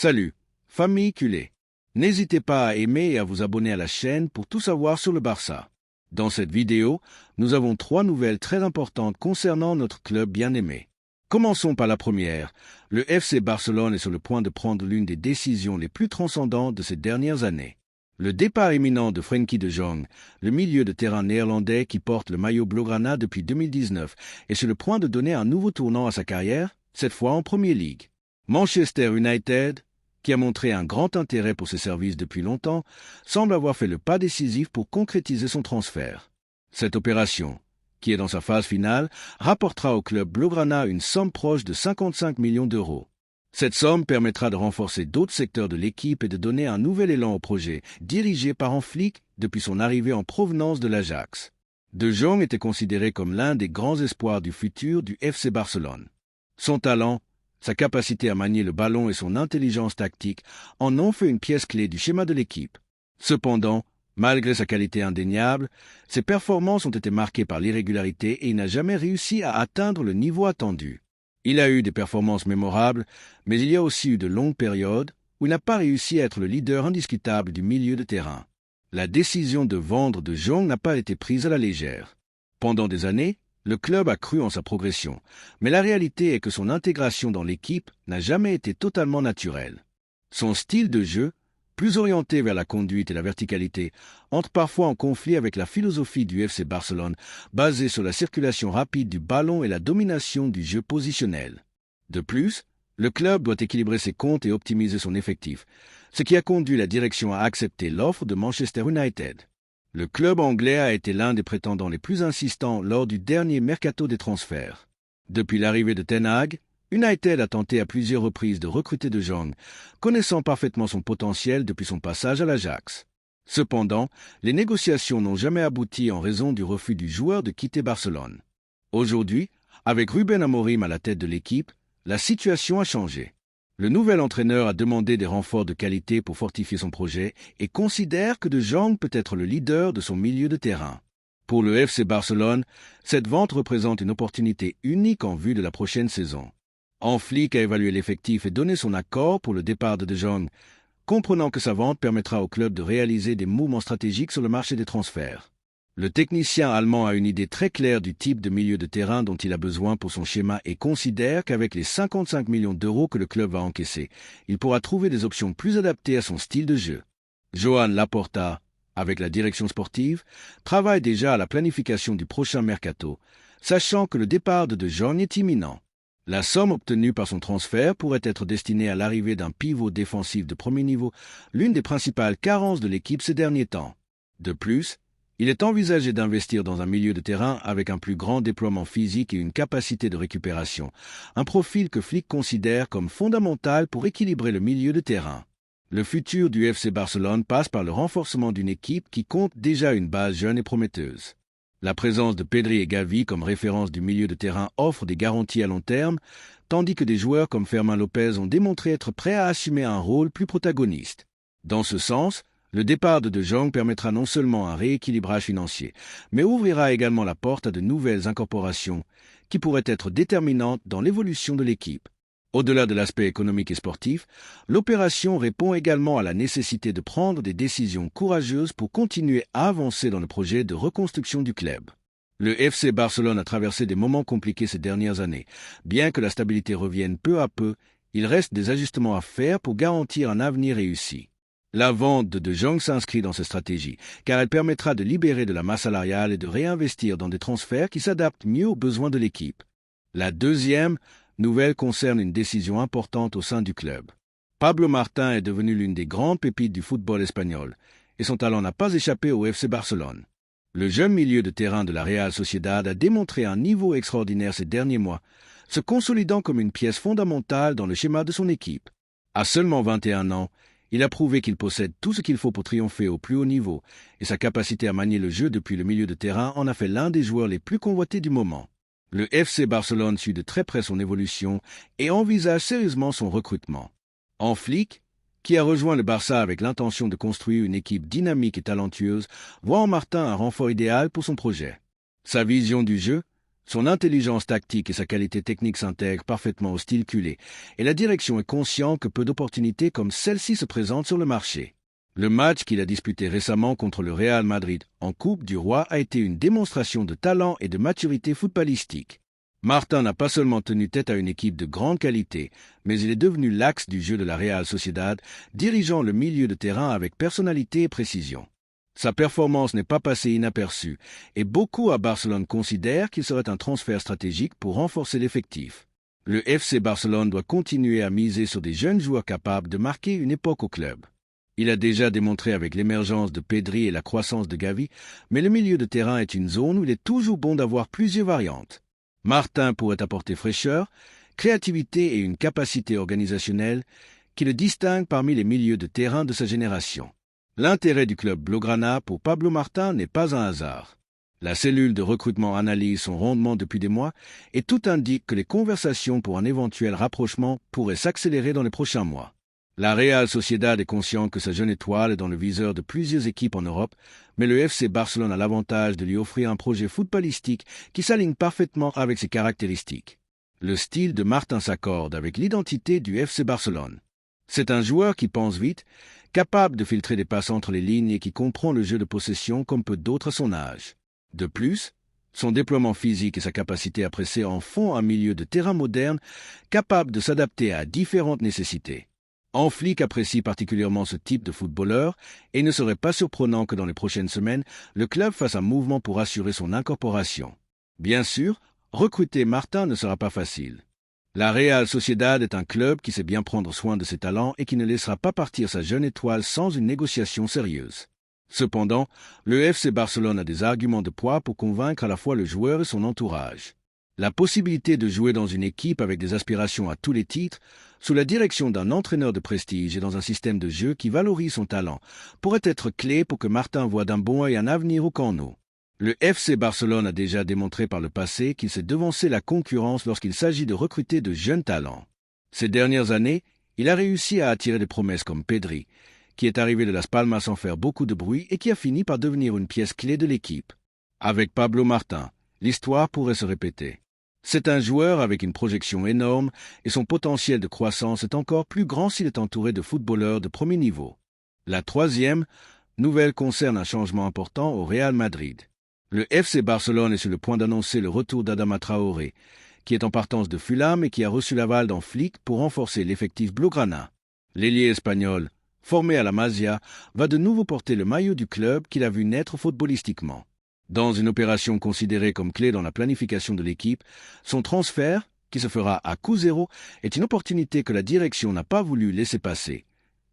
Salut, famille culée. N'hésitez pas à aimer et à vous abonner à la chaîne pour tout savoir sur le Barça. Dans cette vidéo, nous avons 3 nouvelles très importantes concernant notre club bien-aimé. Commençons par la première. Le FC Barcelone est sur le point de prendre l'une des décisions les plus transcendantes de ces dernières années. Le départ imminent de Frenkie de Jong, le milieu de terrain néerlandais qui porte le maillot blaugrana depuis 2019, est sur le point de donner un nouveau tournant à sa carrière, cette fois en Premier League. Manchester United, qui a montré un grand intérêt pour ses services depuis longtemps, semble avoir fait le pas décisif pour concrétiser son transfert. Cette opération, qui est dans sa phase finale, rapportera au club blaugrana une somme proche de 55 millions d'euros. Cette somme permettra de renforcer d'autres secteurs de l'équipe et de donner un nouvel élan au projet, dirigé par un flic depuis son arrivée en provenance de l'Ajax. De Jong était considéré comme l'un des grands espoirs du futur du FC Barcelone. Son talent, sa capacité à manier le ballon et son intelligence tactique en ont fait une pièce clé du schéma de l'équipe. Cependant, malgré sa qualité indéniable, ses performances ont été marquées par l'irrégularité et il n'a jamais réussi à atteindre le niveau attendu. Il a eu des performances mémorables, mais il y a aussi eu de longues périodes où il n'a pas réussi à être le leader indiscutable du milieu de terrain. La décision de vendre De Jong n'a pas été prise à la légère. Pendant des années, le club a cru en sa progression, mais la réalité est que son intégration dans l'équipe n'a jamais été totalement naturelle. Son style de jeu, plus orienté vers la conduite et la verticalité, entre parfois en conflit avec la philosophie du FC Barcelone, basée sur la circulation rapide du ballon et la domination du jeu positionnel. De plus, le club doit équilibrer ses comptes et optimiser son effectif, ce qui a conduit la direction à accepter l'offre de Manchester United. Le club anglais a été l'un des prétendants les plus insistants lors du dernier mercato des transferts. Depuis l'arrivée de Ten Hag, United a tenté à plusieurs reprises de recruter De Jong, connaissant parfaitement son potentiel depuis son passage à l'Ajax. Cependant, les négociations n'ont jamais abouti en raison du refus du joueur de quitter Barcelone. Aujourd'hui, avec Ruben Amorim à la tête de l'équipe, la situation a changé. Le nouvel entraîneur a demandé des renforts de qualité pour fortifier son projet et considère que De Jong peut être le leader de son milieu de terrain. Pour le FC Barcelone, cette vente représente une opportunité unique en vue de la prochaine saison. Flick a évalué l'effectif et donné son accord pour le départ de Jong, comprenant que sa vente permettra au club de réaliser des mouvements stratégiques sur le marché des transferts. Le technicien allemand a une idée très claire du type de milieu de terrain dont il a besoin pour son schéma et considère qu'avec les 55 millions d'euros que le club va encaisser, il pourra trouver des options plus adaptées à son style de jeu. Joan Laporta, avec la direction sportive, travaille déjà à la planification du prochain mercato, sachant que le départ de Jong est imminent. La somme obtenue par son transfert pourrait être destinée à l'arrivée d'un pivot défensif de premier niveau, l'une des principales carences de l'équipe ces derniers temps. De plus, il est envisagé d'investir dans un milieu de terrain avec un plus grand déploiement physique et une capacité de récupération, un profil que Flick considère comme fondamental pour équilibrer le milieu de terrain. Le futur du FC Barcelone passe par le renforcement d'une équipe qui compte déjà une base jeune et prometteuse. La présence de Pedri et Gavi comme référence du milieu de terrain offre des garanties à long terme, tandis que des joueurs comme Fermin Lopez ont démontré être prêts à assumer un rôle plus protagoniste. Dans ce sens, le départ de Jong permettra non seulement un rééquilibrage financier, mais ouvrira également la porte à de nouvelles incorporations qui pourraient être déterminantes dans l'évolution de l'équipe. Au-delà de l'aspect économique et sportif, l'opération répond également à la nécessité de prendre des décisions courageuses pour continuer à avancer dans le projet de reconstruction du club. Le FC Barcelone a traversé des moments compliqués ces dernières années. Bien que la stabilité revienne peu à peu, il reste des ajustements à faire pour garantir un avenir réussi. La vente de De Jong s'inscrit dans cette stratégie, car elle permettra de libérer de la masse salariale et de réinvestir dans des transferts qui s'adaptent mieux aux besoins de l'équipe. La deuxième nouvelle concerne une décision importante au sein du club. Pablo Martin est devenu l'une des grandes pépites du football espagnol, et son talent n'a pas échappé au FC Barcelone. Le jeune milieu de terrain de la Real Sociedad a démontré un niveau extraordinaire ces derniers mois, se consolidant comme une pièce fondamentale dans le schéma de son équipe. À seulement 21 ans, il a prouvé qu'il possède tout ce qu'il faut pour triompher au plus haut niveau, et sa capacité à manier le jeu depuis le milieu de terrain en a fait l'un des joueurs les plus convoités du moment. Le FC Barcelone suit de très près son évolution et envisage sérieusement son recrutement. Flick, qui a rejoint le Barça avec l'intention de construire une équipe dynamique et talentueuse, voit en Martin un renfort idéal pour son projet. Sa vision du jeu, Son intelligence tactique et sa qualité technique s'intègrent parfaitement au style culé, et la direction est consciente que peu d'opportunités comme celle-ci se présentent sur le marché. Le match qu'il a disputé récemment contre le Real Madrid en Coupe du Roi a été une démonstration de talent et de maturité footballistique. Martin n'a pas seulement tenu tête à une équipe de grande qualité, mais il est devenu l'axe du jeu de la Real Sociedad, dirigeant le milieu de terrain avec personnalité et précision. Sa performance n'est pas passée inaperçue, et beaucoup à Barcelone considèrent qu'il serait un transfert stratégique pour renforcer l'effectif. Le FC Barcelone doit continuer à miser sur des jeunes joueurs capables de marquer une époque au club. Il a déjà démontré avec l'émergence de Pedri et la croissance de Gavi, mais le milieu de terrain est une zone où il est toujours bon d'avoir plusieurs variantes. Martin pourrait apporter fraîcheur, créativité et une capacité organisationnelle qui le distinguent parmi les milieux de terrain de sa génération. L'intérêt du club Blaugrana pour Pablo Martin n'est pas un hasard. La cellule de recrutement analyse son rendement depuis des mois et tout indique que les conversations pour un éventuel rapprochement pourraient s'accélérer dans les prochains mois. La Real Sociedad est consciente que sa jeune étoile est dans le viseur de plusieurs équipes en Europe, mais le FC Barcelone a l'avantage de lui offrir un projet footballistique qui s'aligne parfaitement avec ses caractéristiques. Le style de Martin s'accorde avec l'identité du FC Barcelone. C'est un joueur qui pense vite, capable de filtrer des passes entre les lignes et qui comprend le jeu de possession comme peu d'autres à son âge. De plus, son déploiement physique et sa capacité à presser en font un milieu de terrain moderne capable de s'adapter à différentes nécessités. Flick apprécie particulièrement ce type de footballeur et il ne serait pas surprenant que dans les prochaines semaines, le club fasse un mouvement pour assurer son incorporation. Bien sûr, recruter Martin ne sera pas facile. La Real Sociedad est un club qui sait bien prendre soin de ses talents et qui ne laissera pas partir sa jeune étoile sans une négociation sérieuse. Cependant, le FC Barcelone a des arguments de poids pour convaincre à la fois le joueur et son entourage. La possibilité de jouer dans une équipe avec des aspirations à tous les titres, sous la direction d'un entraîneur de prestige et dans un système de jeu qui valorise son talent, pourrait être clé pour que Martin voie d'un bon œil un avenir au Camp Nou. Le FC Barcelone a déjà démontré par le passé qu'il sait devancer la concurrence lorsqu'il s'agit de recruter de jeunes talents. Ces dernières années, il a réussi à attirer des promesses comme Pedri, qui est arrivé de Las Palmas sans faire beaucoup de bruit et qui a fini par devenir une pièce clé de l'équipe. Avec Pablo Martin, l'histoire pourrait se répéter. C'est un joueur avec une projection énorme et son potentiel de croissance est encore plus grand s'il est entouré de footballeurs de premier niveau. La troisième nouvelle concerne un changement important au Real Madrid. Le FC Barcelone est sur le point d'annoncer le retour d'Adama Traoré, qui est en partance de Fulham et qui a reçu l'aval d'un Flick pour renforcer l'effectif blaugrana. L'ailier espagnol, formé à la Masia, va de nouveau porter le maillot du club qu'il a vu naître footballistiquement. Dans une opération considérée comme clé dans la planification de l'équipe, son transfert, qui se fera à coût zéro, est une opportunité que la direction n'a pas voulu laisser passer,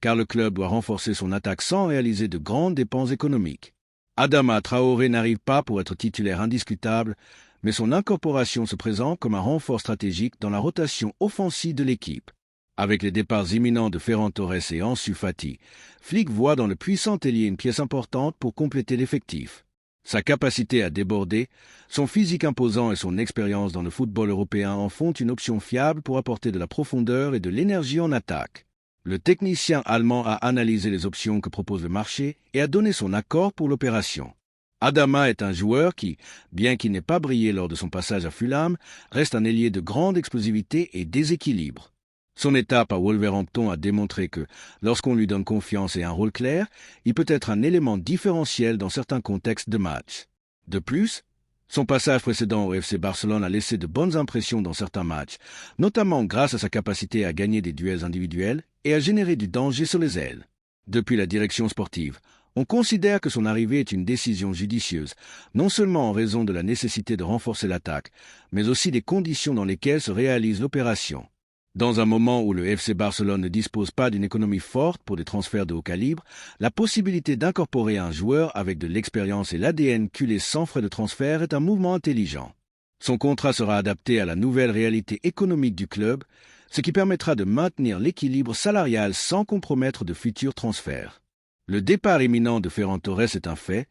car le club doit renforcer son attaque sans réaliser de grandes dépenses économiques. Adama Traoré n'arrive pas pour être titulaire indiscutable, mais son incorporation se présente comme un renfort stratégique dans la rotation offensive de l'équipe. Avec les départs imminents de Ferran Torres et Ansu Fati, Flick voit dans le puissant ailier une pièce importante pour compléter l'effectif. Sa capacité à déborder, son physique imposant et son expérience dans le football européen en font une option fiable pour apporter de la profondeur et de l'énergie en attaque. Le technicien allemand a analysé les options que propose le marché et a donné son accord pour l'opération. Adama est un joueur qui, bien qu'il n'ait pas brillé lors de son passage à Fulham, reste un ailier de grande explosivité et déséquilibre. Son étape à Wolverhampton a démontré que, lorsqu'on lui donne confiance et un rôle clair, il peut être un élément différentiel dans certains contextes de match. De plus, son passage précédent au FC Barcelone a laissé de bonnes impressions dans certains matchs, notamment grâce à sa capacité à gagner des duels individuels et à générer du danger sur les ailes. Depuis la direction sportive, on considère que son arrivée est une décision judicieuse, non seulement en raison de la nécessité de renforcer l'attaque, mais aussi des conditions dans lesquelles se réalise l'opération. Dans un moment où le FC Barcelone ne dispose pas d'une économie forte pour des transferts de haut calibre, la possibilité d'incorporer un joueur avec de l'expérience et l'ADN culé sans frais de transfert est un mouvement intelligent. Son contrat sera adapté à la nouvelle réalité économique du club, ce qui permettra de maintenir l'équilibre salarial sans compromettre de futurs transferts. Le départ imminent de Ferran Torres est un fait,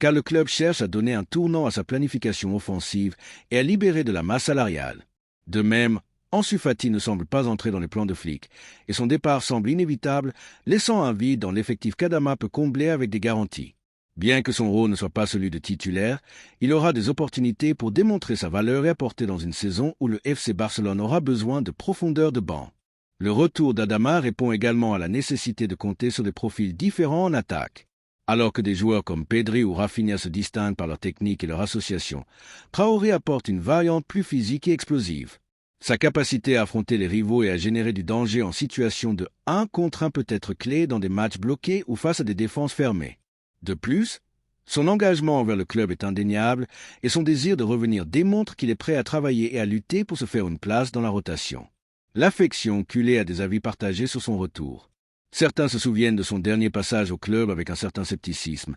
car le club cherche à donner un tournant à sa planification offensive et à libérer de la masse salariale. De même, Ansu Fati ne semble pas entrer dans les plans de Flick, et son départ semble inévitable, laissant un vide dans l'effectif qu'Adama peut combler avec des garanties. Bien que son rôle ne soit pas celui de titulaire, il aura des opportunités pour démontrer sa valeur et apporter dans une saison où le FC Barcelone aura besoin de profondeur de banc. Le retour d'Adama répond également à la nécessité de compter sur des profils différents en attaque. Alors que des joueurs comme Pedri ou Rafinha se distinguent par leur technique et leur association, Traoré apporte une variante plus physique et explosive. Sa capacité à affronter les rivaux et à générer du danger en situation de 1 contre 1 peut être clé dans des matchs bloqués ou face à des défenses fermées. De plus, son engagement envers le club est indéniable et son désir de revenir démontre qu'il est prêt à travailler et à lutter pour se faire une place dans la rotation. L'affection Culé a des avis partagés sur son retour. Certains se souviennent de son dernier passage au club avec un certain scepticisme,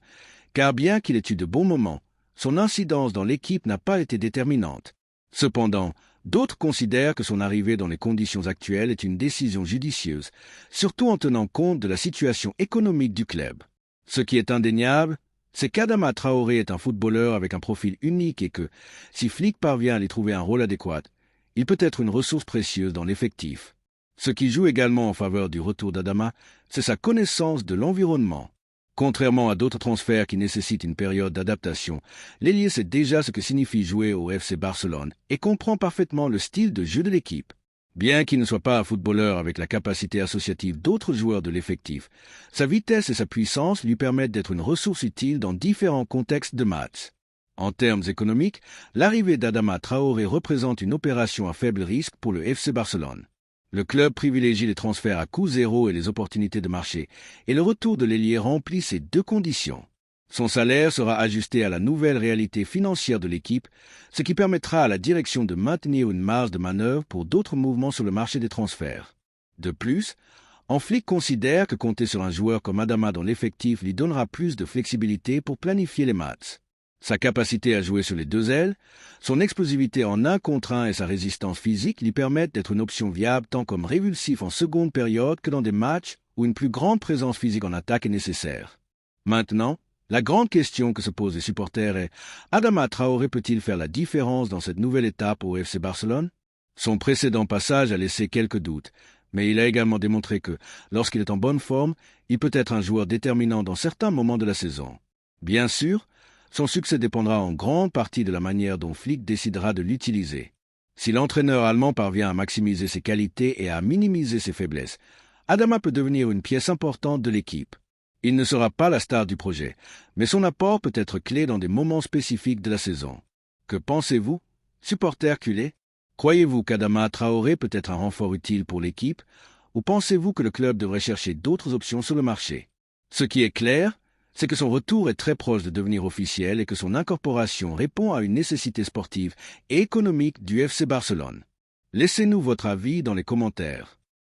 car bien qu'il ait eu de bons moments, son incidence dans l'équipe n'a pas été déterminante. Cependant, d'autres considèrent que son arrivée dans les conditions actuelles est une décision judicieuse, surtout en tenant compte de la situation économique du club. Ce qui est indéniable, c'est qu'Adama Traoré est un footballeur avec un profil unique et que, si Flick parvient à lui trouver un rôle adéquat, il peut être une ressource précieuse dans l'effectif. Ce qui joue également en faveur du retour d'Adama, c'est sa connaissance de l'environnement. Contrairement à d'autres transferts qui nécessitent une période d'adaptation, l'ailier sait déjà ce que signifie jouer au FC Barcelone et comprend parfaitement le style de jeu de l'équipe. Bien qu'il ne soit pas un footballeur avec la capacité associative d'autres joueurs de l'effectif, sa vitesse et sa puissance lui permettent d'être une ressource utile dans différents contextes de match. En termes économiques, l'arrivée d'Adama Traoré représente une opération à faible risque pour le FC Barcelone. Le club privilégie les transferts à coût zéro et les opportunités de marché, et le retour de l'ailier remplit ces 2 conditions. Son salaire sera ajusté à la nouvelle réalité financière de l'équipe, ce qui permettra à la direction de maintenir une marge de manœuvre pour d'autres mouvements sur le marché des transferts. De plus, Flick considère que compter sur un joueur comme Adama dans l'effectif lui donnera plus de flexibilité pour planifier les matchs. Sa capacité à jouer sur les 2 ailes, son explosivité en 1 contre 1 et sa résistance physique lui permettent d'être une option viable tant comme révulsif en seconde période que dans des matchs où une plus grande présence physique en attaque est nécessaire. Maintenant, la grande question que se posent les supporters est: Adama Traoré peut-il faire la différence dans cette nouvelle étape au FC Barcelone? Son précédent passage a laissé quelques doutes, mais il a également démontré que, lorsqu'il est en bonne forme, il peut être un joueur déterminant dans certains moments de la saison. Bien sûr, son succès dépendra en grande partie de la manière dont Flick décidera de l'utiliser. Si l'entraîneur allemand parvient à maximiser ses qualités et à minimiser ses faiblesses, Adama peut devenir une pièce importante de l'équipe. Il ne sera pas la star du projet, mais son apport peut être clé dans des moments spécifiques de la saison. Que pensez-vous, supporters culés? Croyez-vous qu'Adama Traoré peut être un renfort utile pour l'équipe, ou pensez-vous que le club devrait chercher d'autres options sur le marché? Ce qui est clair, c'est que son retour est très proche de devenir officiel et que son incorporation répond à une nécessité sportive et économique du FC Barcelone. Laissez-nous votre avis dans les commentaires.